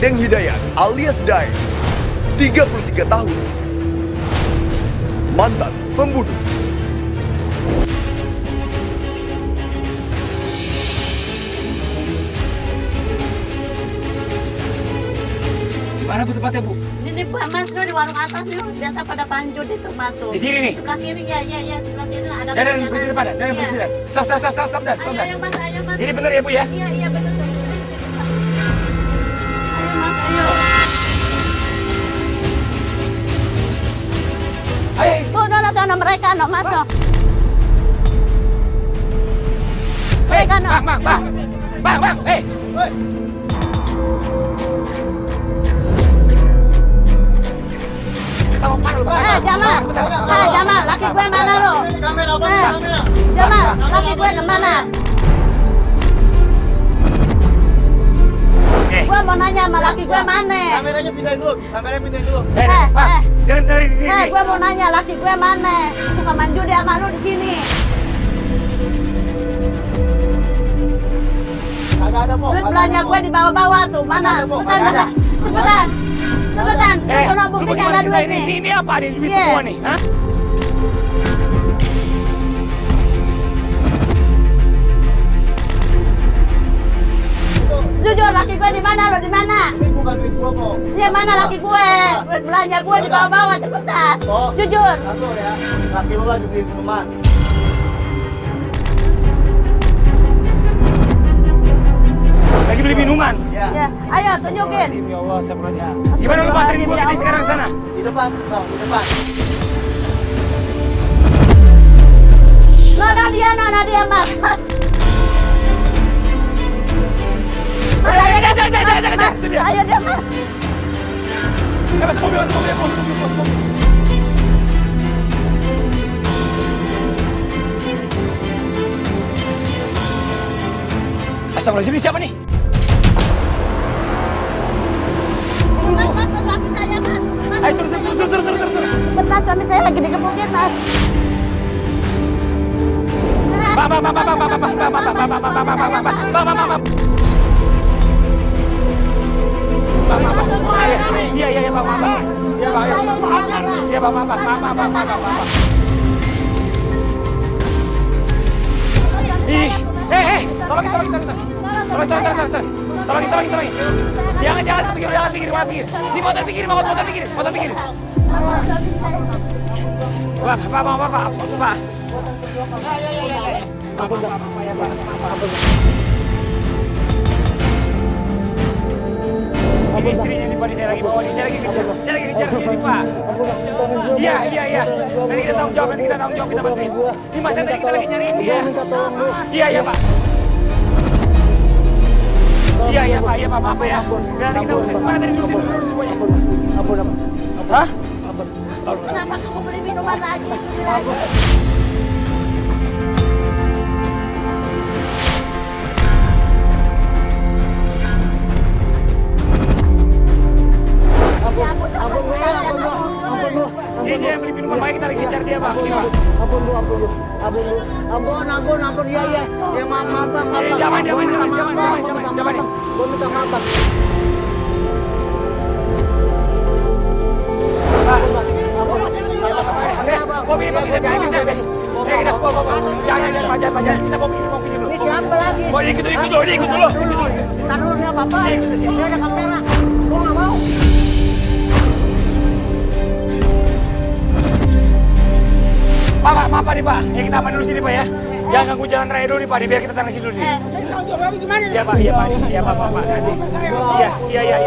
Deng Hidayat alias Daeng, 33 tahun. Mantan pembunuh. Mana Bu tempatnya Bu? Ini Pak Mas tuh di warung atas nih, biasa pada panjut itu Mas tuh. Di sini nih? Sebelah kiri ya, sebelah sini ada. Dan berhenti depan, dan berhenti depan. Stop. Ayo Mas. Jadi benar ya Bu ya? Iya betul. Ayo Mas, ayo. Ayo. Tuh, no mereka no Mas no. Mereka no. Bang, hey. Jamal, laki gue mana lo? Jamal, laki gue kemana? Gue mau nanya sama laki gue mana? Kameranya pindahin dulu. Gue mau nanya laki gue mana? Suka main judi sama lu di sini. Kagak ada, Po. Duit belanja gue di bawah-bawah tuh. Mana? Cepetan. Sono buktinya ada duit nih. Ini apa? Ada duit semua nih, hah? Jujur laki gue di mana? Lo di mana? Ini bukan duit gua, Po. Iya mana laki gue? Duit belanja gue di bawah-bawah cepetan. Po. Jujur. Satu ya. Laki lu lagi beli minuman. Lagi beli minuman. Ya. Ya, ayo tunjukin. Ya Allah, astagfirullahaladzim. Gimana lu bantuin gua kita sekarang sana? Di depan, Bang, di depan. Nona dia Mas. Jangan. Itu dia. Ayo dia Mas. Masuk mobil. Astagfirullahaladzim, ini siapa nih? Mas, suami saya Mas. Ayo turun. Bentar, suami saya lagi dikepukin Mas. Iya, Bang. Ih, tolong. Jangan pikir. Ini motor pikir. Pak. Ini istrinya nih Pak, saya lagi bawa nih, saya lagi ngejar dia nih Pak. Iya. Nanti kita tanggung jawab, kita bantuin. Ini Mas, tadi kita lagi nyariin dia. Iya Pak. Iya Pak, maaf ya. Nanti kita urusin, mana tadi urusin semuanya. Ampun. Hah? Kenapa kamu beli minuman lagi? Curi lagi. Ini dia yang beli minuman, makanya kita lagi ngejar dia Pak. Ini Pak. Ampun. Iya. Ya maaf, Bang. Jangan. Gua minta maaf, Bang. Mobil kita cari. Jangan, Pak. Kita mau pinggir dulu. Ini siapa lagi? Mau ikut dulu. Ntar dulu nih apa-apa. Ini ada kamera. Gua nggak mau. Pak, maaf nih Pak. Ya kita aman dulu sini Pak ya. Jangan ganggu jalan raya dulu nih Pak, biar kita taruh sini dulu nih. Iya Pak. Nanti. Iya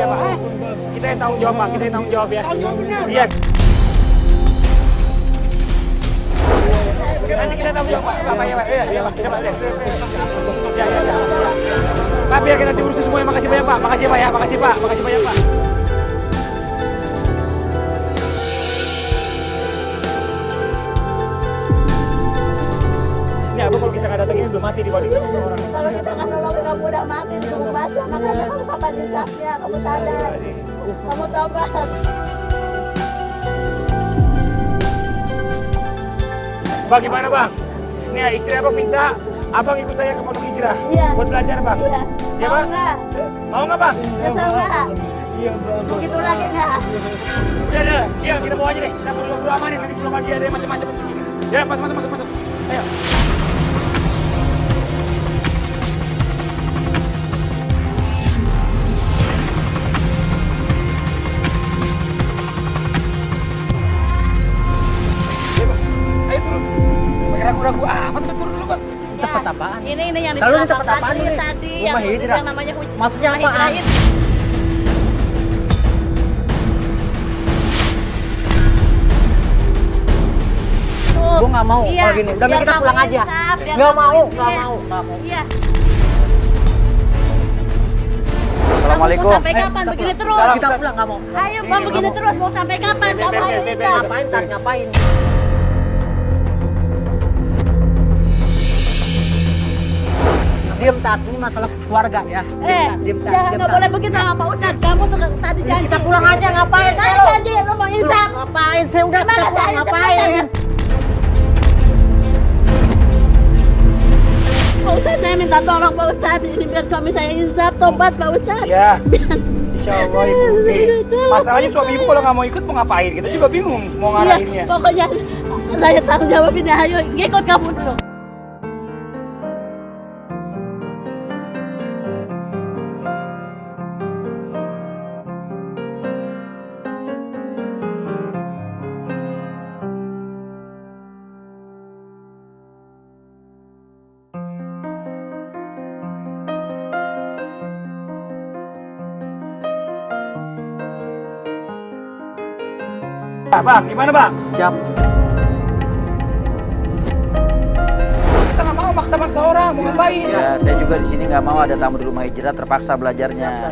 Pak. Kita yang tanggung jawab Pak, ya. Iya. Nanti kita tanggung jawab Pak. Iya Pak. Iya Pak. Ya. Pak, biar kita urus semuanya. Makasih banyak Pak. Makasih banyak Pak. Ini apa kalau kita nggak datang ini belum mati di balik orang. Kalau kita nggak nolongin kamu udah mati di rumah sama makanya kamu kapan disapnya, kamu sadar, kamu tobat. Bang, gimana Bang? Nih istri Abang minta Abang ikut saya ke Pondok Hijrah. Iya. Buat belajar Bang. Iya. Ya Mau Bang? nggak? Mau nggak Bang? Nyesel nggak? Begitu lagi nggak? Udah, iya kita bawa aja deh. Kita buru-buru amanin nanti sebelum lagi ada macam-macam di sini. Ya, masuk. Ayo. Ayo turun. Pakai ragu-ragu amat udah turun dulu, Bang. Tempat apaan? Ini yang Lalu ini dibilang tempat Bapak apaan ini? tadi Rumah hijrah. yang namanya Huj- Maksudnya rumah apaan? hijrah itu. Tuh, Gua nggak mau iya, kalau gini. Udah biar kita kamu pulang aja. insaf, biar Nggak kamu mau, ini. nggak mau. Iya. Assalamualaikum. Mau sampai kapan begini terus? Salam. Kita pulang nggak mau. Ayo, mau begini terus, mau sampai kapan? Kamu ayo insaf. Ngapain Tat? Ngapain? Diam Tat, ini masalah keluarga ya. Diam Tat. Jangan nggak boleh begitu sama Pak Ustadz. Kamu tuh tadi janji. Kita pulang aja, ngapain? Tadi Saya lo- janji lu mau insaf. Ngapain? Saya udah Gimana kita pulang, saya ngapain? cepetan? Pak Ustadz, saya minta tolong Pak Ustadz. Ini biar suami saya insaf, tobat Pak Ustadz. Ya. Insya Allah Ibu. Nih, masalahnya suami Ibu kalau nggak mau ikut mau ngapain? Kita juga bingung mau Iya, ngarahinnya. pokoknya saya tanggung jawab ini. Ayo, ngikut kamu dulu. Bang, gimana Bang? Siap. Kita nggak mau maksa-maksa orang, mau ngapain? Ya, saya juga di sini nggak mau ada tamu di rumah hijrah terpaksa belajarnya.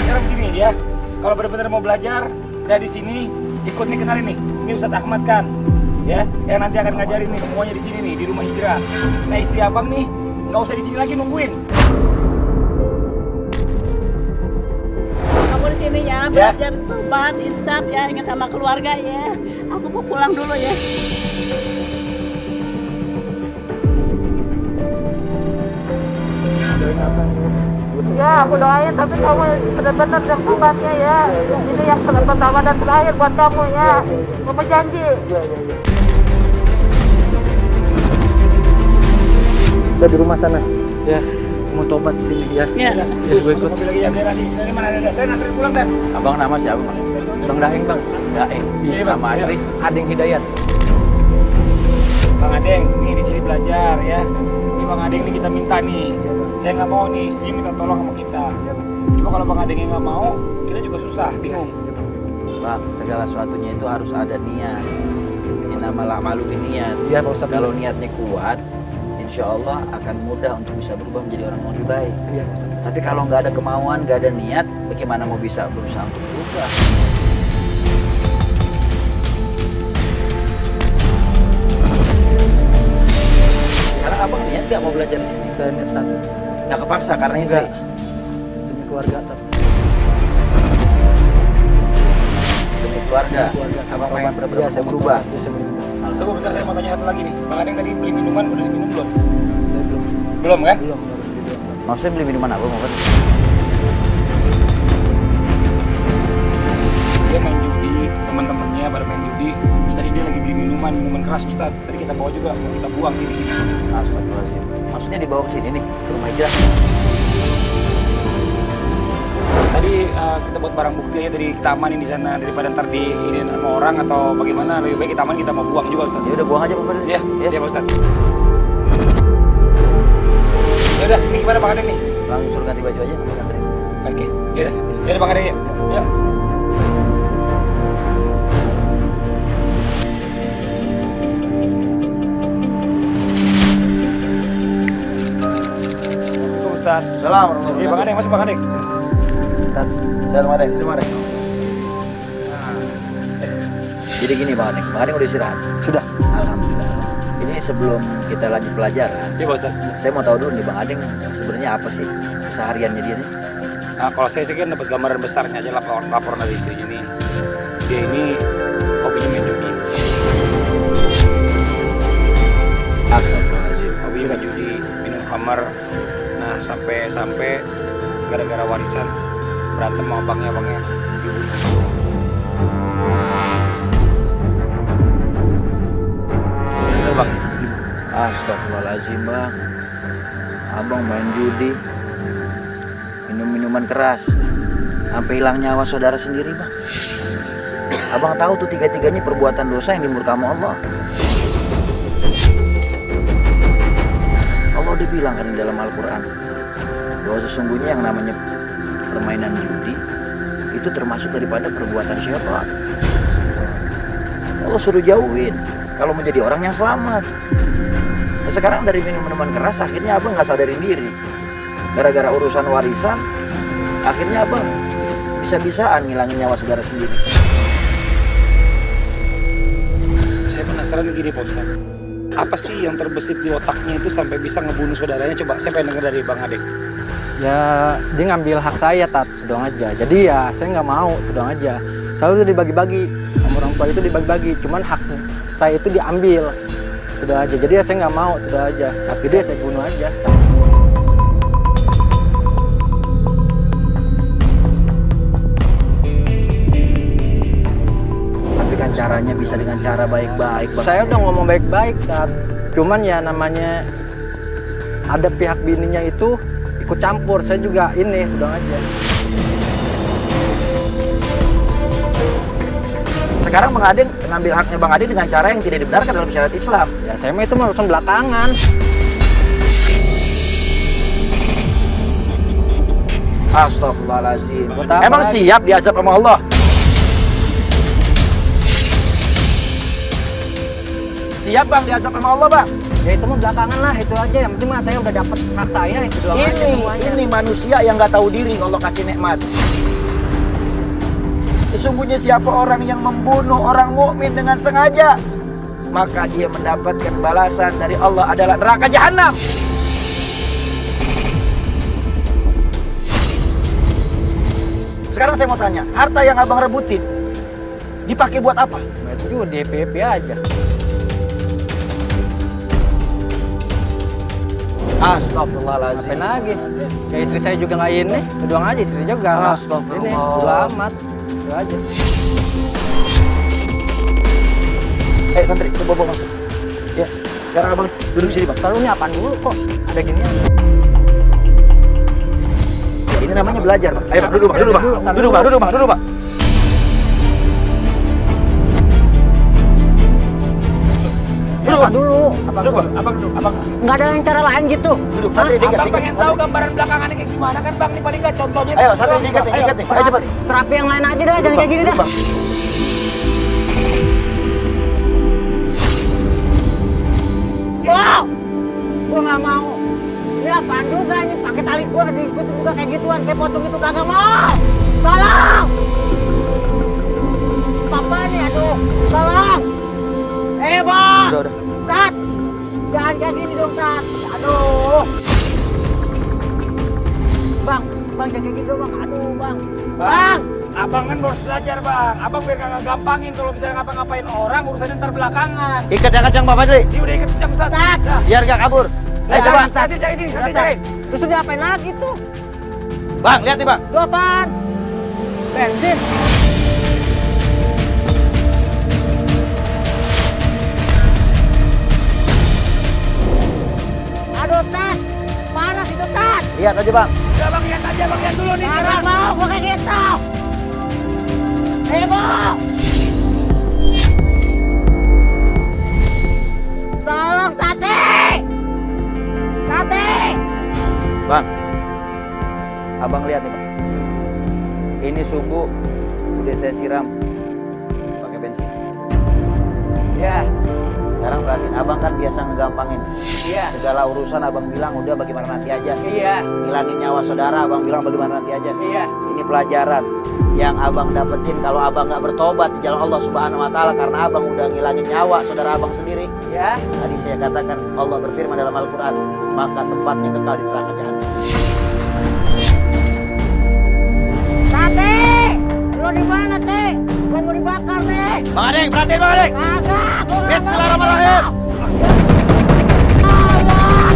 Sekarang gini ya, kalau benar-benar mau belajar, udah di sini ikut nih kenalin nih. Ini Ustadz Ahmad kan, ya, yang nanti akan ngajarin nih semuanya di sini nih di rumah hijrah. Nah istri abang nih nggak usah di sini lagi nungguin. Kamu di sini ya, belajar tobat, insaf ya, ingat sama keluarga ya. Aku mau pulang dulu ya. Ya, aku doain tapi kamu benar-benar yang tobatnya ya. Ini yang pertama dan terakhir buat kamu ya. Kamu janji. Udah di rumah sana. Ya, mau tobat di sini ya. Ya. Gue ikut. Mobil lagi ya, biar nanti istrinya mana ada. Dan anterin pulang dan. Abang nama siapa, Bang? Bang Daeng Bang. Daeng. Iya, Bang. Nama asli. Adeng Hidayat. Bang Adeng, nih di sini belajar ya. Ini Bang Adeng nih kita minta nih. Saya nggak mau nih istrinya minta tolong sama kita. Cuma kalau Bang Adeng yang nggak mau, kita juga susah, bingung. Bang, segala sesuatunya itu harus ada niat. Ini nama malu niat. Iya, Pak Ustadz. Kalau niatnya kuat, insya Allah akan mudah untuk bisa berubah menjadi orang yang lebih baik. Iya, Pak Ustadz. Tapi kalau nggak ada kemauan, nggak ada niat, bagaimana mau bisa berusaha untuk berubah? Sekarang abang niat nggak mau belajar di sini? Saya niat Tat. Nggak kepaksa karena istri. Enggak. Demi keluarga Tat. Demi keluarga. Abang pengen benar-benar Iya, mau berubah. Iya, saya mau berubah. Tunggu bentar, saya mau tanya satu lagi nih. Bang Adeng tadi beli minuman, udah diminum belum? Saya belum. Belum kan? Belum. Maksudnya beli minuman apa mau kan? Dia main judi, teman-temannya pada main judi. Terus tadi dia lagi beli minuman keras Ustaz. Tadi kita bawa juga, mau kita buang di sini. Astagfirullahaladzim. Maksudnya dibawa ke sini nih, ke rumah hijrah. Tadi kita buat barang bukti aja dari kita amanin di sana daripada ntar di ini sama orang atau bagaimana, lebih baik kita amanin, kita mau buang juga Ustaz. Ya udah buang aja Pak Fadil. Iya, iya Pak Ustaz. Ya udah, ini gimana Bang Adeng nih? Langsung suruh ganti baju aja, Bang Andri. Oke, ya udah. Ya udah Bang Adeng ya. Ya. Ustaz. Salam Iya Bang Adeng, masuk Bang Adeng. Tat. Salam Adeng, salam Adeng. Jadi gini Bang Adeng udah istirahat? Sudah. Alhamdulillah. Ini sebelum kita lanjut pelajaran, Iya Pak Ustaz. saya mau tahu dulu nih Bang Adeng sebenarnya apa sih sehariannya dia nih? Nah, kalau saya sih kan dapat gambaran besarnya aja laporan dari istrinya nih. Dia ini hobinya main judi. Astagfirullahaladzim. Hobinya main judi, minum khamar. Nah, Nah, sampai gara-gara warisan berantem sama abangnya dibunuh. Bener bang? Astagfirullahaladzim bang. Abang main judi, minum minuman keras, sampai hilang nyawa saudara sendiri bang. Abang tahu tuh tiga-tiganya perbuatan dosa yang dimurka sama Allah. Allah udah bilang kan di dalam Al-Quran bahwa sesungguhnya yang namanya permainan judi itu termasuk daripada perbuatan syaitan. Allah suruh jauhin kalau menjadi orang yang selamat. Nah, sekarang dari minum minuman keras akhirnya abang nggak sadarin diri. Gara-gara urusan warisan akhirnya abang bisa-bisaan ngilangin nyawa saudara sendiri. Saya penasaran gini Pak Ustaz. Apa sih yang terbesit di otaknya itu sampai bisa ngebunuh saudaranya? Coba saya pengen denger dari Bang Ade. Ya dia ngambil hak saya tat, doang aja. Jadi ya saya nggak mau, doang aja. Selalu itu dibagi-bagi, sama orang tua itu dibagi-bagi. Cuman hak saya itu diambil, sudah aja. Jadi ya saya nggak mau, sudah aja. Tapi dia saya bunuh aja. Tapi kan caranya bisa dengan cara baik-baik bang. Saya udah ngomong baik-baik tat. Cuman ya namanya ada pihak bininya itu ikut campur. Saya juga ini, udah aja. Sekarang Bang Ade ngambil haknya Bang Ade dengan cara yang tidak dibenarkan dalam syariat Islam. Ya saya mah itu mah urusan belakangan. Astagfirullahaladzim. Buat apa Emang lagi? siap diazab sama Allah? Siap bang diazab sama Allah bang? Ya itu mah belakangan lah, itu aja. Yang penting mah saya udah dapet hak saya, itu doang aja semuanya. Ini manusia yang nggak tahu diri Allah kasih nikmat. Sesungguhnya siapa orang yang membunuh orang mukmin dengan sengaja, maka dia mendapatkan balasan dari Allah adalah neraka jahanam. Sekarang saya mau tanya, harta yang abang rebutin dipakai buat apa? Nah, itu juga di FPP aja. Astagfirullahaladzim. Ngapain lagi? Kayak istri saya juga nggak ini, itu doang aja istri juga. Astagfirullah. Ini, bodo amat. Itu aja. Santri, coba bawa masuk. Ya, sekarang abang duduk sini bang. Taruh ini apaan dulu kok? Ada ginian. Ini namanya belajar bang. Ayo bang, duduk bang, duduk bang. Duduk bang, duduk bang, duduk bang. Apa dulu? Abang dulu. Nggak ada yang cara lain gitu. Duduk, santri diikat, Abang diikat. pengen tahu gambaran belakangannya kayak gimana kan bang? Nih paling nggak contohnya. Ayo, santri diikat nih, diikat nih. Ayo cepet. Terapi yang lain aja dah, jangan kayak gini dah. Wow, gua nggak mau. Ini apaan juga nih? Pakai tali gua diikutin juga kayak gituan, kayak pocong itu kagak mau. Tolong! Papa nih, aduh, tolong! Bang! Udah. Tat! Jangan kayak gini dong, Tat! Aduh! Bang jangan kayak gitu bang, aduh bang! Bang! Abang kan harus belajar bang. Abang biar kagak gampangin kalau misalnya ngapa-ngapain orang urusannya ntar belakangan. Ikat yang kencang Pak Fadli. Dia udah ikut kencang Ustaz. Tat! Biar gak kabur. Ayo coba. Nanti cari sini, nanti cari. Terus diapain lagi tuh? Bang, lihat nih bang. Itu apaan? Bensin? Aduh Tat! Panas itu Tat! Lihat aja bang. Udah bang, lihat aja bang, lihat dulu nih. Jangan mau gua kayak gitu! Bang! Tolong Tati! Tati! Bang. Abang lihat nih bang. Ini subuh udah saya siram pakai bensin. Ya. Sekarang perhatiin, abang kan biasa ngegampangin. Iya. Segala urusan abang bilang udah bagaimana nanti aja. Iya. Ngilangin nyawa saudara abang bilang bagaimana nanti aja. Iya. Ini pelajaran yang abang dapetin kalau abang nggak bertobat di jalan Allah Subhanahu Wa Taala karena abang udah ngilangin nyawa saudara abang sendiri. Ya. Tadi saya katakan Allah berfirman dalam Al-Quran, maka tempatnya kekal di neraka jahanam. Tati! Lo di mana, Teh? Gua mau dibakar, nih. Bang Adeng, perhatiin Bang Adeng. Kagak, gua nggak mau. Bismillahirrahmanirrahim. Allah!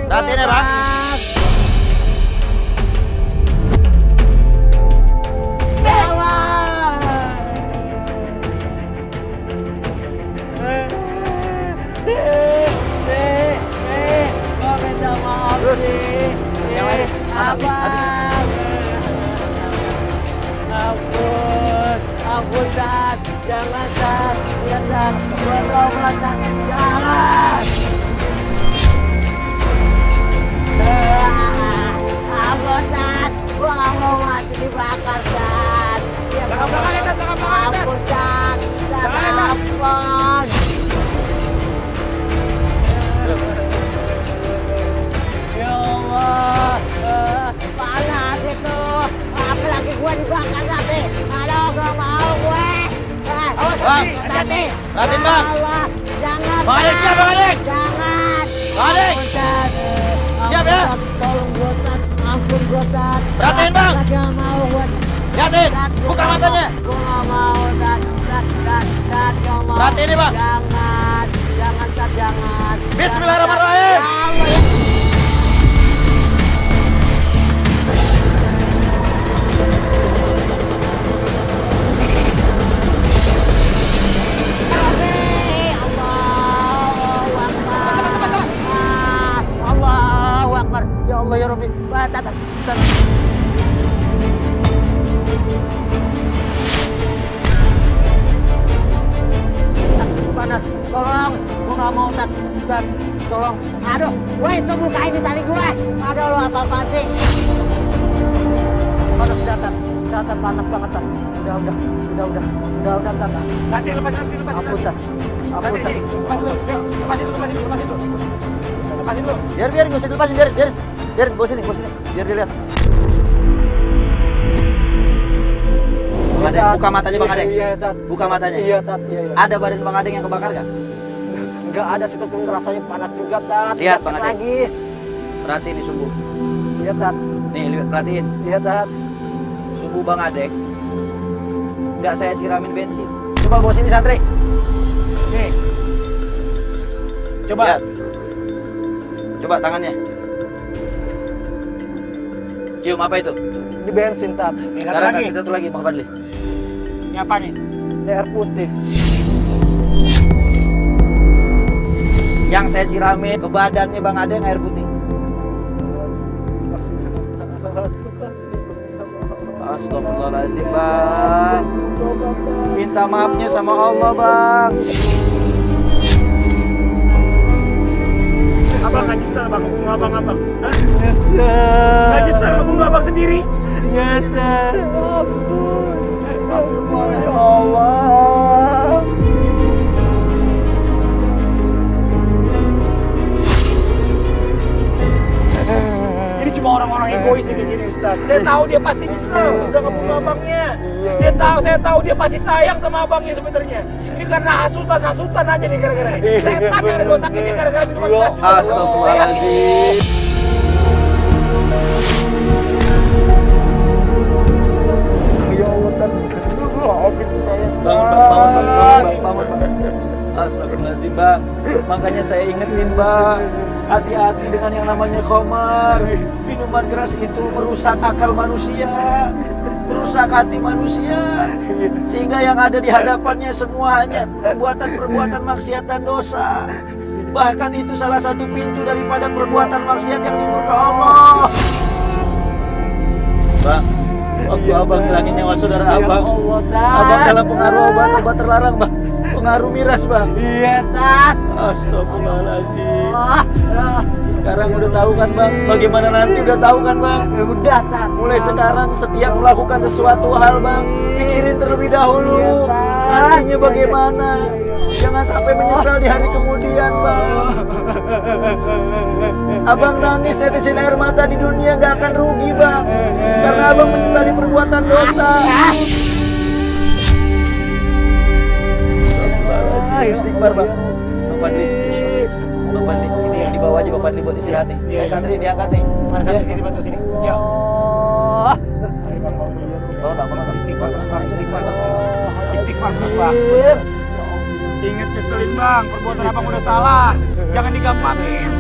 Perhatiin ya, Bang. Terus yang lain Ampun, Tat. Jangan, Tat. Ya, Tat. Tolonglah, Tat. Jangan. Ampun, Tat. Gua nggak mau mati dibakar, Tat. Ya, Jangan belakang ya, Tat. Jangan belakang ya, Tat. ampun, Tat. Tat, Jangan, Tat. ampun. Ya Allah. Panas itu. Apalagi gua dibakar, Tat. Aduh, gak mau gue. Awas, Bang. hati-hati. Perhatiin, Bang. Allah, jangan. Bang Adek, siap, Bang Adek. Jangan. Bang Adek. Ampun, Tat. Siap, Ampun, ya? Tat. Tolong gue, Tat. Ampun, gue, Tat. Perhatiin, Bang. Tat, jangan mau gue. Lihatin, Tat, gua buka nggak matanya. mau. Gue gak mau, Tat. Tat, gak mau. Perhatiin nih, Bang. Jangan. Jangan, Tat, jangan. Bismillahirrahmanirrahim. Ya Allah, ya. Allahu Akbar. Ya Allah ya Rabbi. Tat. Panas. Tolong. Gua nggak mau, Tat. Tolong. Aduh, gue itu bukain di tali gue. Aduh, lo apa-apaan sih? Panas, Tat. Tat, panas banget, Tat. Udah, Tat. Santi, lepasin, lepasin. Ampun, Tat. Santi, Ampun, Tat. sini. Lepas dulu. Yuk, lepasin dulu. Lepasin dulu. Biar gak usah dilepasin, biar gua sini, biar dia lihat. Bang Adek, buka matanya Bang Adek. Iya, Tat. Buka matanya. Iya, Tat. Iya. Ada badan Bang Adek yang kebakar gak? Enggak ada situ tuh rasanya panas juga, Tat. Lihat, Bang Adek. Lagi. Perhatiin di sumbu. Iya, Tat. Nih, lihat, perhatiin. Iya, Tat. Sumbu Bang Adek nggak saya siramin bensin. Coba bawa sini santri. Nih. Coba. Lihat. Coba tangannya. Cium apa itu? Ini bensin, Tat. Nih, satu Sekarang lagi. kasih satu lagi Bang Fadli. Ini apa nih? Ini air putih. Yang saya siramin ke badannya Bang Adek air putih. Astagfirullahaladzim, Bang. Minta maafnya sama Allah, Bang. Abang nggak nyesel bang ngebunuh abang-abang? Hah? Nyesel. Nggak nyesel ngebunuh abang sendiri? Nyesel. Ampun. Astagfirullahaladzim. Ya Allah. Ini cuma orang-orang egois kayak gini Ustaz. Saya tahu dia pasti nyesel udah ngebunuh abangnya. Saya tahu dia pasti sayang sama abangnya sebenarnya. Ini karena hasutan aja nih gara-gara ini. Setan yang ada di otak ini gara-gara minuman keras juga. Saya yakin. Astagfirullahaladzim. Ya Allah, Tat. Maafin saya. Bangun, Bang. Astagfirullahaladzim, Bang. Makanya saya ingetin, Bang. Hati-hati dengan yang namanya khamar. Minuman keras itu merusak akal manusia, merusak hati manusia, sehingga yang ada di hadapannya semua hanya perbuatan-perbuatan maksiat dan dosa. Bahkan itu salah satu pintu daripada perbuatan maksiat yang dimurka Allah. Bang, waktu abang hilangin nyawa saudara abang, Allah, Tat. abang dalam pengaruh obat-obat terlarang, Bang. Pengaruh miras, Bang. Iya, Tat. Astagfirullahaladzim. Sekarang udah tahu kan, Bang? Bagaimana nanti udah tahu kan, Bang? Udah, Tat. Mulai sekarang setiap melakukan sesuatu hal, Bang, pikirin terlebih dahulu Iya, Tat. nantinya bagaimana. Jangan sampai menyesal di hari kemudian, Bang. Abang nangis tetesin air mata di dunia gak akan rugi, Bang, karena abang menyesali perbuatan dosa. Istighfar, Bang. Bang Fadli, ini yang dibawa aja Bang Fadli buat istirahat nih. Iya, Santri diangkat nih. Mana santri sini bantu sini. Ya. Ayo bang bangun dulu. Bangun. Istighfar terus bang. Istighfar terus bang. Ingat nyeselin bang, perbuatan abang udah salah. Jangan digampangin.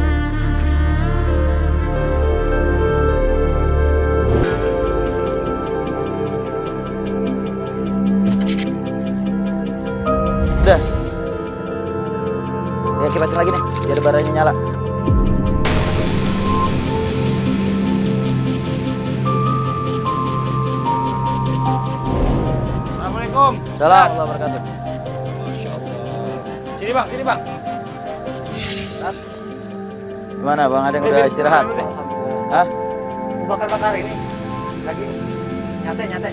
Ya kipasin lagi nih, biar baranya nyala. Assalamualaikum. Salam warahmatullahi wabarakatuh. Masya Allah. Sini bang. Gimana Bang Adeng udah istirahat? Hah? Bakar-bakar ini lagi nyate.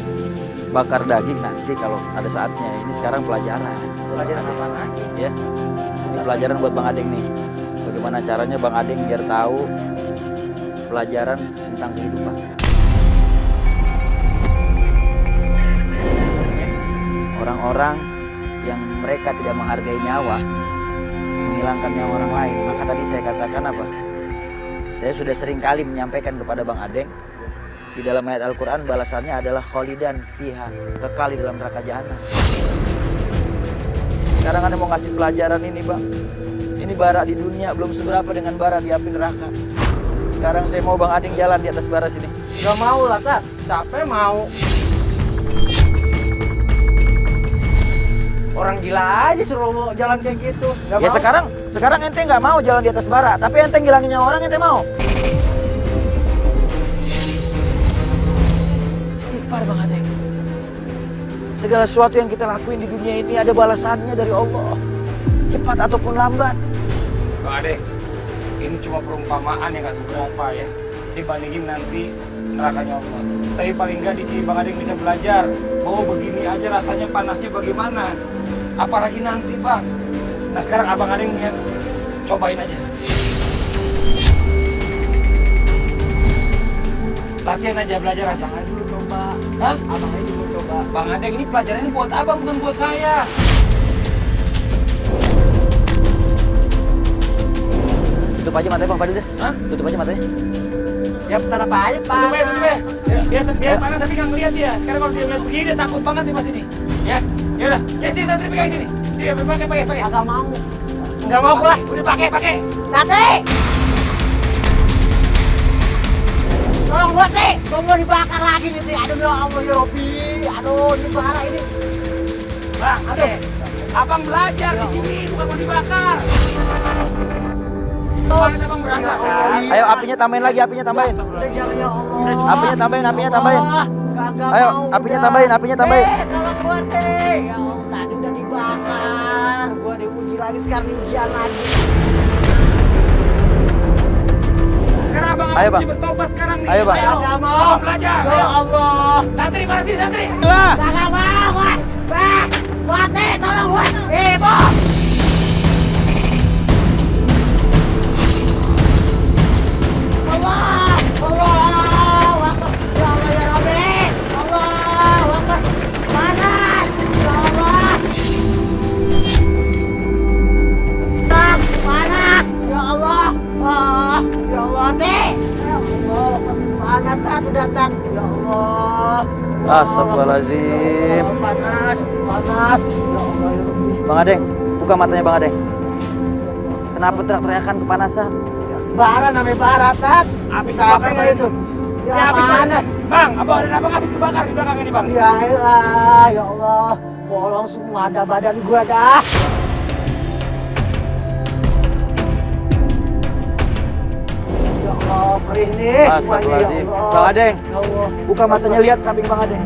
Bakar daging nanti kalau ada saatnya. Ini sekarang pelajaran. Pelajaran apa lagi? Ya. Ini pelajaran buat Bang Adeng nih. Bagaimana caranya Bang Adeng biar tahu pelajaran tentang kehidupan. Orang-orang yang mereka tidak menghargai nyawa, menghilangkan nyawa orang lain. Maka tadi saya katakan apa? Saya sudah sering kali menyampaikan kepada Bang Adeng, di dalam ayat Al-Quran balasannya adalah kholidan fiha, kekal di dalam neraka jahanam. Sekarang Anda mau ngasih pelajaran ini Bang. Ini bara di dunia belum seberapa dengan bara di api neraka. Sekarang saya mau Bang Adeng jalan di atas bara sini. Gak mau lah, Tat. Capek mau. Orang gila aja suruh jalan kayak gitu. Gak Ya mau. sekarang ente nggak mau jalan di atas bara, tapi ente ngilangin nyawa orang ente mau. Istighfar Bang Adeng. Segala sesuatu yang kita lakuin di dunia ini ada balasannya dari Allah. Cepat ataupun lambat. Bang Adeng, ini cuma perumpamaan yang gak seberapa ya. Dibandingin nanti nerakanya Allah. Tapi paling nggak di sini Bang Adeng bisa belajar bahwa begini aja rasanya panasnya bagaimana. Apalagi nanti Bang. Nah sekarang Abang Adeng lihat, cobain aja. Latihan aja, belajar aja. Abang aja dulu coba. Hah? Abang aja dulu coba. Bang Adeng ini pelajaran ini buat Abang bukan buat saya. Tutup aja matanya Bang Fadil deh. Hah? Tutup aja matanya. Ya bentar apa aja, Pak. Biar panas tapi nggak ngeliat dia. Sekarang kalau dia ngeliat begini dia takut banget nih pasti nih. Ya, yaudah. Ya sini santri pegang sini. Dia pakai. Agak mau. Enggak mau gua. Udah pakai. Nanti! Tolong buat nih! Gua mau dibakar lagi nih, Ti. Aduh, ya Allah, ya Robbi. Aduh, ini bara ini. Bang, Abang belajar di sini bukan mau dibakar. Panas Abang berasa kan? Ayo apinya tambahin lagi, apinya tambahin. Udah jangan ya Allah. Apinya tambahin. Kagak Ayo, mau. apinya udah. tambahin. Tolong buat deh. Ya Allah, tadi udah dibakar. Gua diuji lagi, sekarang ujian lagi. Sekarang Abang Ayo, Bang. mesti bertobat sekarang nih. Ayo, Bang. Kagak mau. Abang belajar. Ya Ayo. Allah. Santri mana sini santri? Lah. Kagak mau, buat! Buat nih, tolong buat! Ibu! Allah! Allah! Akbar. Ya Allah, ya Rabbi! Allah! Akbar. Panas! Ya Allah! Panas! Ya Allah! Ya Allah, Teh! Ya Allah! Panas, Tat, udah, Tat! Ya Allah! Astagfirullahaladzim. Oh, panas! Panas! Ya Allah, ya Rabbi! Bang Adeng, buka matanya Bang Adeng. Kenapa teriak-teriakan kepanasan? Bara namanya bara, Tat. Habis Capek kebakar nggak itu? Ya, habis panas. Bang, Abang habis kebakar di belakang ini, Bang. Ya elah, ya Allah. Bolong semua ada badan gua dah. Ya Allah, perih nih semuanya ya Astagfirullahaladzim. Allah. Bang Adeng, Ya Allah. buka matanya lihat samping Bang Adeng.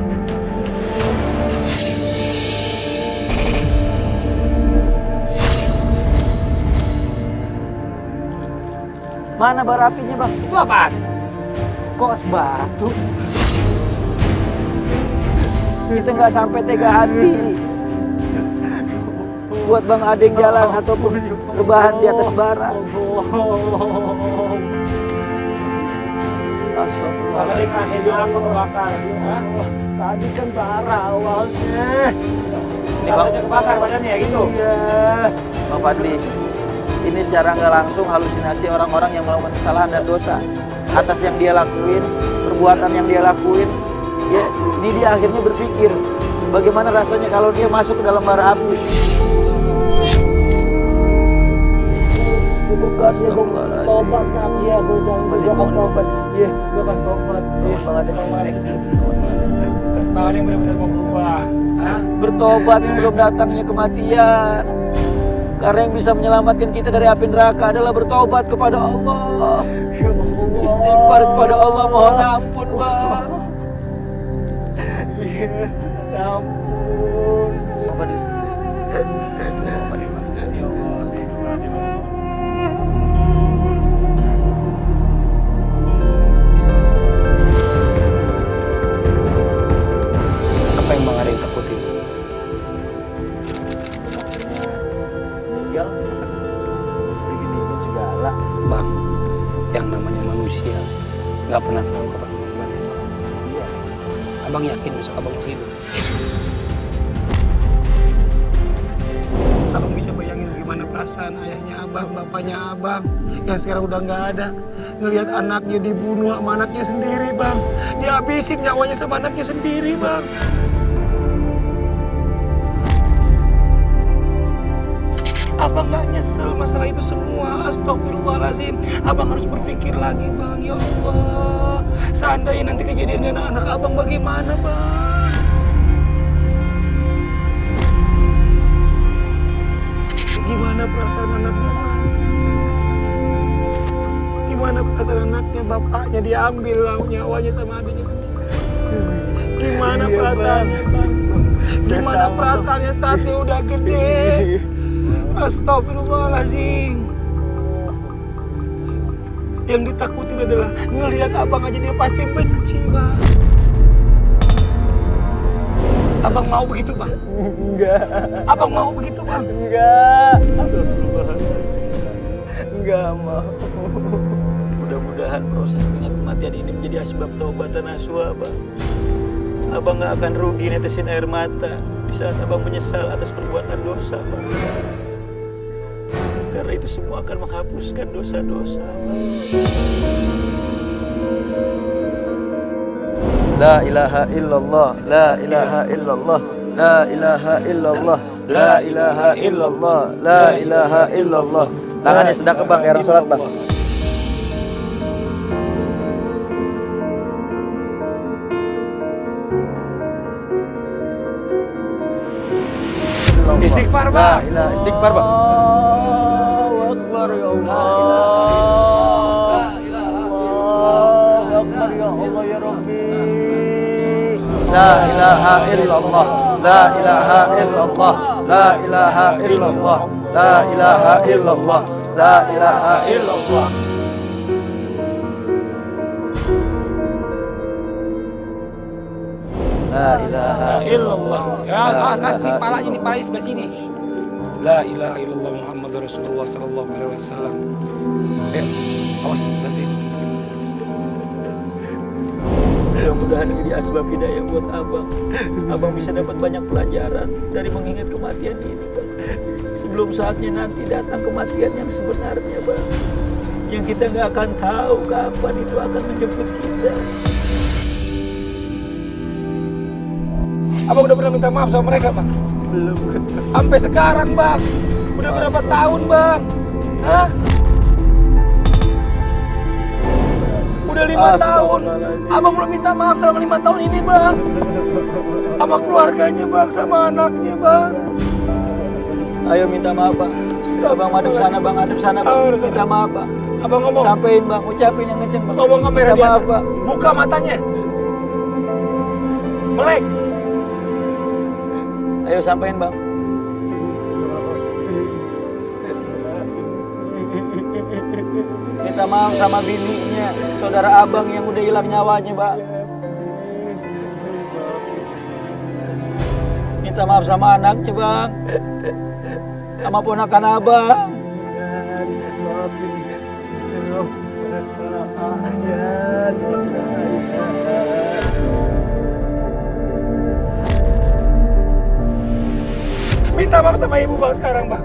Mana bara apinya Bang? Itu apaan? Kok es batu? Kita nggak sampai tega hati buat Bang Adeng jalan ataupun rebahan di atas bara. Bang Adeng kasih dia apa kebakar? Hah? Tadi kan bara awalnya. Ini Bang, Rasanya kebakar badannya ya gitu? Iya. Bang Fadli, ini secara nggak langsung halusinasi orang-orang yang melakukan kesalahan dan dosa atas yang dia lakuin, perbuatan yang dia lakuin. Ya, ini dia akhirnya berpikir bagaimana rasanya kalau dia masuk ke dalam bara api. Bukannya gue tobat kan ya, gue jangan berdoa tobat. Iya, gue kan tobat. Iya, Bang Adeng. Bang Adeng benar-benar mau berubah. Hah? Bertobat sebelum datangnya kematian. Karena yang bisa menyelamatkan kita dari api neraka adalah bertobat kepada Allah. Istighfar kepada Allah, mohon ampun, Bang. Ya ampun. Fadli. Apa yang Bang ada yang takutin? Meninggal, begini segala. Bang, yang namanya manusia nggak pernah tahu kapan meninggalnya, Bang. Iya. Abang yakin besok abang masih hidup? Abang bisa bayangin gimana perasaan ayahnya abang, bapaknya abang yang sekarang udah nggak ada. Ngelihat anaknya dibunuh sama anaknya sendiri, Bang. Dihabisin nyawanya sama anaknya sendiri, Bang. Abang nggak nyesel masalah itu semua. Astagfirullahaladzim. Abang harus berpikir lagi, Bang. Ya Allah, seandainya nanti kejadian dengan anak abang bagaimana, Bang? Gimana perasaan anaknya, Bang? Gimana perasaan anaknya? Bapaknya diambil nyawanya sama adiknya sendiri. Gimana perasaannya, Bang? Gimana perasaannya saat dia udah gede? Astagfirullahaladzim. Yang ditakutin adalah ngelihat abang aja dia pasti benci, Bang. Abang mau begitu, Bang? Enggak. Abang mau begitu, Bang? Enggak. Enggak mau. Mudah-mudahan proses kematian ini menjadi asbab taubatan nasuha, Bang. Abang gak akan rugi netesin air mata di saat abang menyesal atas perbuatan dosa, Bang. Karena itu semua akan menghapuskan dosa-dosa. La ilaha illallah, la ilaha illallah, la ilaha illallah, la ilaha illallah, la ilaha illallah. Tangannya sedekah, Bang, kayak orang sholat, Bang. Istighfar, Bang. La ilaha istighfar, Bang. Allahu Akbar ya Allah. Allahu Akbar ya Allah ya Rabbi. La ilaha illallah, la ilaha illallah, la ilaha illallah, la ilaha illallah, la ilaha illallah. La ilaha illallah. Ya, asli palanya nih, palanya sebelah sini. La ilaha illallah Muhammad Rasulullah sallallahu alaihi wasallam. Awas, bantuin. Mudah-mudahan ini asbab hidayah buat abang. Abang bisa dapat banyak pelajaran dari mengingat kematian ini, Bang. Sebelum saatnya nanti datang kematian yang sebenarnya, Bang. Yang kita nggak akan tahu kapan itu akan menjemput kita. Abang udah pernah minta maaf sama mereka, Bang? Belum. Sampai sekarang, Bang. Udah berapa tahun, Bang? Hah? Udah 5 tahun. Abang belum minta maaf selama 5 tahun ini, Bang. Sama keluarganya, Bang. Sama anaknya, Bang. Ayo minta maaf, Bang. Abang madep sana, Bang. Madep sana, Bang. Minta maaf, Bang. Abang ngomong. Sampein, Bang. Ucapin yang kenceng, Bang. Ngomong kamera Minta di maaf, atas. Bang. Buka matanya. Melek. Ayo sampein, Bang. Minta maaf sama bininya, saudara abang yang udah hilang nyawanya, Bang. Minta maaf sama anaknya, Bang. Sama ponakan abang. Minta maaf sama ibu, Bang, sekarang, Bang.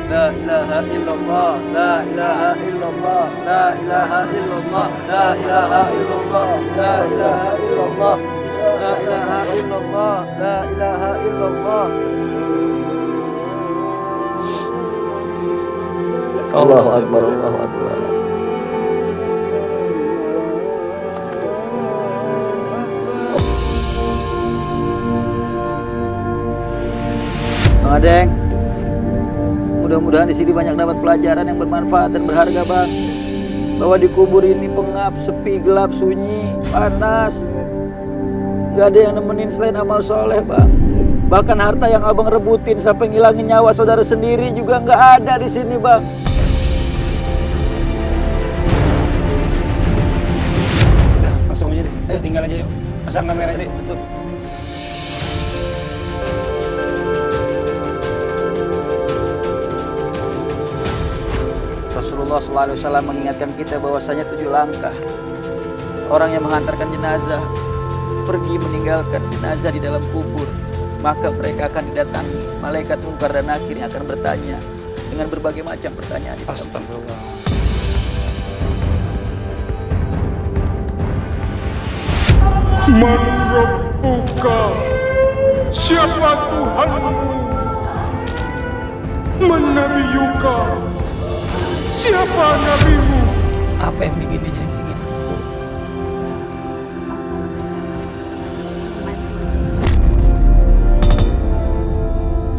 La ilaha illallah, la ilaha illallah, la ilaha illallah, la ilaha illallah, la ilaha illallah, la ilaha illallah, la ilaha illallah. Allahu akbar, Allahu akbar. Bang Adeng, mudah-mudahan di sini banyak dapat pelajaran yang bermanfaat dan berharga, Bang. Bahwa di kubur ini pengap, sepi, gelap, sunyi, panas. Gak ada yang nemenin selain amal soleh, Bang. Bahkan harta yang abang rebutin sampai ngilangin nyawa saudara sendiri juga nggak ada di sini, Bang. Udah, langsung aja deh. Ayo tinggal aja yuk. Pasang kamera deh. Betul. Rasulullah SAW mengingatkan kita bahwasanya 7 langkah orang yang menghantarkan jenazah pergi meninggalkan jenazah di dalam kubur, maka mereka akan didatangi malaikat Munkar dan Nakir yang akan bertanya dengan berbagai macam pertanyaan. Astagfirullah. Man Rabbuka? Siapa Tuhanmu? Man Nabiyuka? Siapa nabimu? Apa yang bikin dia jadi gini?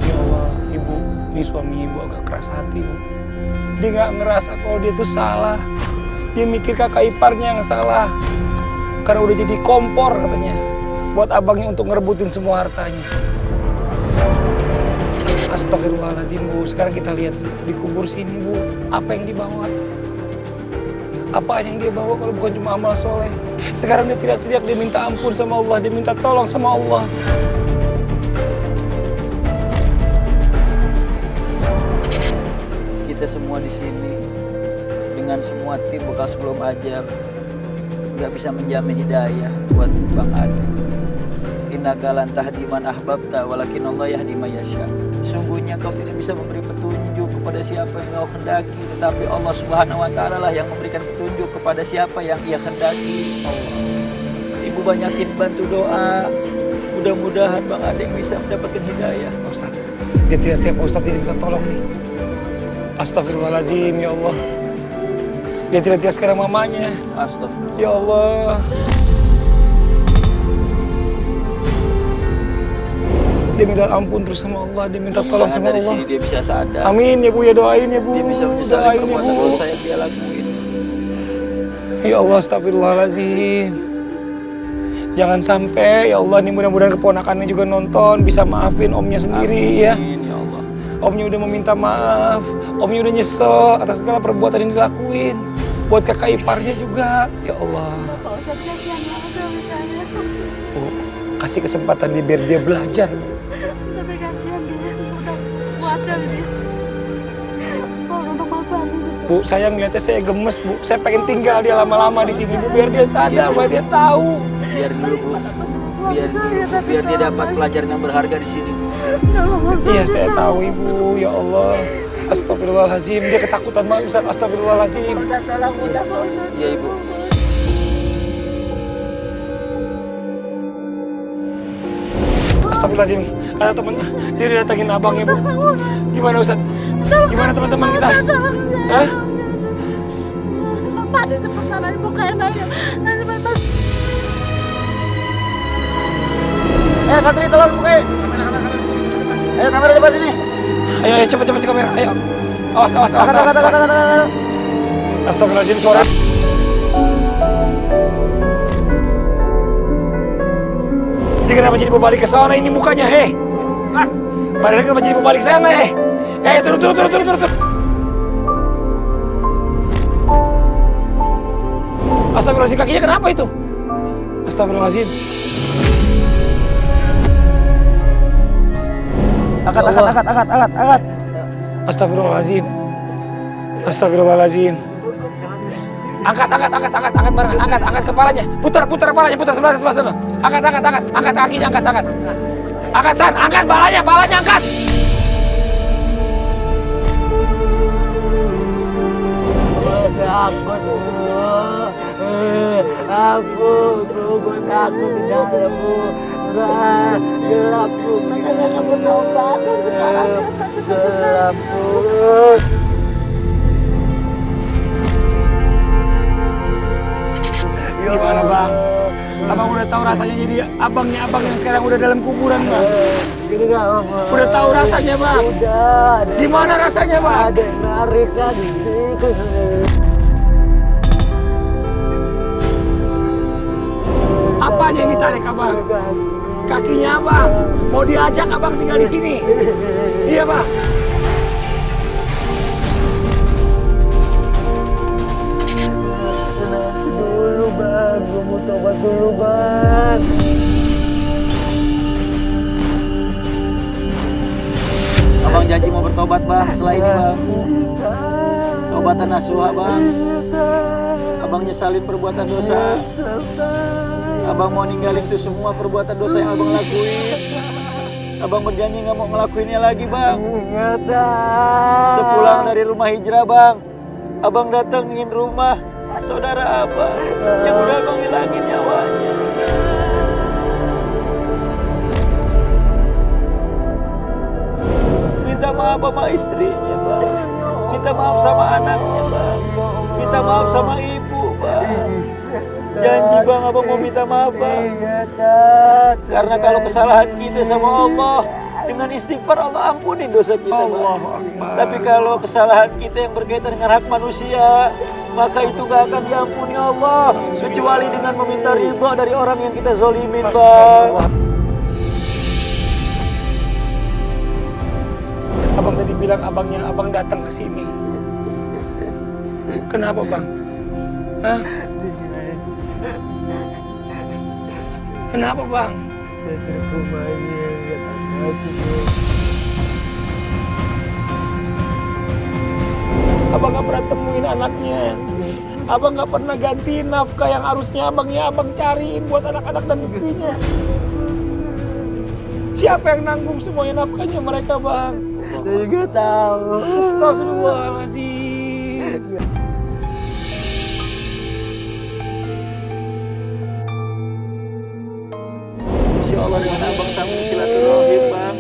Ya Allah, Ibu, ini suami Ibu agak keras hati, Bu. Dia nggak ngerasa kalau dia tuh salah. Dia mikir kakak iparnya yang salah. Karena udah jadi kompor katanya. Buat abangnya untuk ngerebutin semua hartanya. Astagfirullahaladzim, Bu. Sekarang kita lihat di kubur sini, Bu. Apa yang dibawa? Apa yang dia bawa kalau bukan cuma amal soleh? Sekarang dia teriak-teriak, dia minta ampun sama Allah, dia minta tolong sama Allah. Kita semua di sini dengan semua tim bekal sebelum ajal nggak bisa menjamin hidayah buat Bang Ade. Innaka lan tahdi man ahbabta walakin Allah yahdi man yasha. Sesungguhnya kau tidak bisa memberi petunjuk kepada siapa yang kau hendaki, tetapi Allah Subhanahu wa taala lah yang memberikan petunjuk kepada siapa yang Ia hendaki. Ibu banyakin bantu doa. Mudah-mudahan Bang Ade bisa mendapatkan hidayah. Pak Ustaz, dia teriak-teriak, Pak Ustaz, dia minta tolong nih. Astagfirullahaladzim, ya Allah. Dia teriak-teriak sekarang mamanya. Astagfirullah. Ya Allah. Dia minta ampun terus sama Allah, dia minta tolong Jangan sama dari Allah. sini dia bisa sadar. Amin ya Bu, ya doain ya Bu. Dia bisa menyesali Doain ya perbuatan Bu. dosa yang dia lakuin. Ya Allah, astagfirullahaladzim. Jangan sampai, ya Allah, ini mudah-mudahan keponakannya juga nonton, bisa maafin omnya sendiri ya. Amin ya Allah. Omnya udah meminta maaf, omnya udah nyesel atas segala perbuatan yang dilakuin. Buat kakak iparnya juga, ya Allah. Bu, kasih kesempatan dia biar dia belajar. Bu. Tapi kasihan dia udah wajar dia. Tolong dong Bapak. Bu, saya ngeliatnya saya gemes, Bu. Saya pengen tinggal dia lama-lama di sini, Bu, biar dia sadar, biar dia tahu. Biar dulu Bu. Biar dia dapat pelajaran yang berharga di sini. Iya, saya tahu Ibu, ya Allah. Astagfirullahaladzim, dia ketakutan banget Ustaz. Astagfirullahaladzim. Iya Ibu. Astagfirullahaladzim, ada temennya, dia datangin abangnya Bu. Gimana Ustaz? Gimana teman-teman kita? Hah? Bapak ada cepetan aja bukain aja. Santri tolong bukain. Ayo kamera depan sini. Ayo, cepet kamera, ayo. Awas. Angkat. Astagfirullahaladzim, suara. Dia kenapa jadi berbalik ke sana ini mukanya, badannya kenapa jadi berbalik ke sana, turun. Astagfirullahaladzim, kakinya kenapa itu? Astagfirullahaladzim. Angkat. Astagfirullahaladzim. Angkat bareng, angkat kepalanya. Putar kepalanya, sebelah sana. Angkat kakinya, angkat. Angkat San, angkat balanya angkat. Takut Bu, aku takut di dalam Bu. Gelap Bu. Makanya kamu taubatan sekarang. Gelap Bu. Gimana bang? Abang udah tahu rasanya jadi abangnya abang yang sekarang udah dalam kuburan bang. Udah tahu rasanya bang. Udah. Gimana rasanya bang? Ada yang narik tadi. Apa aja yang ditarik abang? Kakinya abang. Mau diajak abang tinggal di sini? Iya bang. Dulu bang, gue mau tobat dulu bang. Abang janji mau bertobat bang setelah ini bang. Tobatan nasuha bang. Abang nyesalin perbuatan dosa. Abang mau ninggalin itu semua perbuatan dosa yang abang lakuin. Abang berjanji nggak mau ngelakuinnya lagi bang. Sepulang dari rumah hijrah bang, abang datengin rumah saudara abang yang udah abang hilangin nyawanya. Minta maaf sama istrinya bang, minta maaf sama anaknya bang, minta maaf sama ibu bang. Janji bang, abang mau minta maaf bang. Karena kalau kesalahan kita sama Allah, dengan istighfar Allah ampunin dosa kita bang. Tapi kalau kesalahan kita yang berkaitan dengan hak manusia, maka itu gak akan diampuni Allah, kecuali dengan meminta ridho dari orang yang kita zolimin bang. Abang tadi bilang abangnya abang datang ke sini. Kenapa bang? Hah? Kenapa bang? Abang gak pernah temuin anaknya. Abang gak pernah gantiin nafkah yang harusnya abang cariin buat anak-anak dan istrinya. Siapa yang nanggung semuanya nafkahnya mereka bang? Saya nggak tahu. Astagfirullahaladzim. Insya Allah dengan abang sambung silaturahim bang,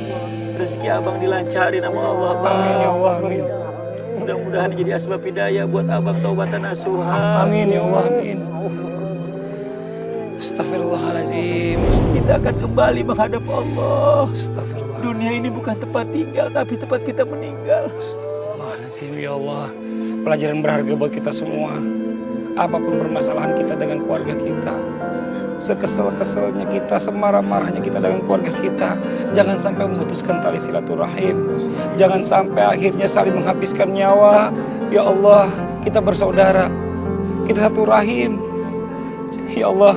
rezeki abang dilancarin sama Allah bang. Amin ya Allah, amin. Mudah-mudahan jadi asbab hidayah buat abang taubatan nasuha. Amin ya Allah, amin. Astagfirullahaladzim. Kita akan kembali menghadap Allah. Astagfirullah. Dunia ini bukan tempat tinggal, tapi tempat kita meninggal. Astagfirullahaladzim ya Allah. Pelajaran berharga buat kita semua. Apapun permasalahan kita dengan keluarga kita, sekesel-keselnya kita, semarah-marahnya kita dengan keluarga kita, jangan sampai memutuskan tali silaturahim. Jangan sampai akhirnya saling menghabiskan nyawa. Ya Allah, kita bersaudara, kita satu rahim. Ya Allah,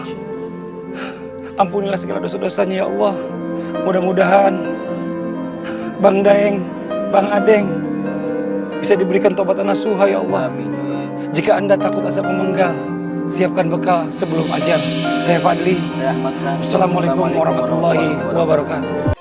ampunilah segala dosa-dosanya ya Allah. Mudah-mudahan Bang Daeng, Bang Adeng bisa diberikan taubatan nasuha ya Allah. Jika Anda takut azab memenggal, siapkan bekal sebelum ajal. Saya Fadli. Saya Ahmad. Assalamualaikum warahmatullahi wabarakatuh.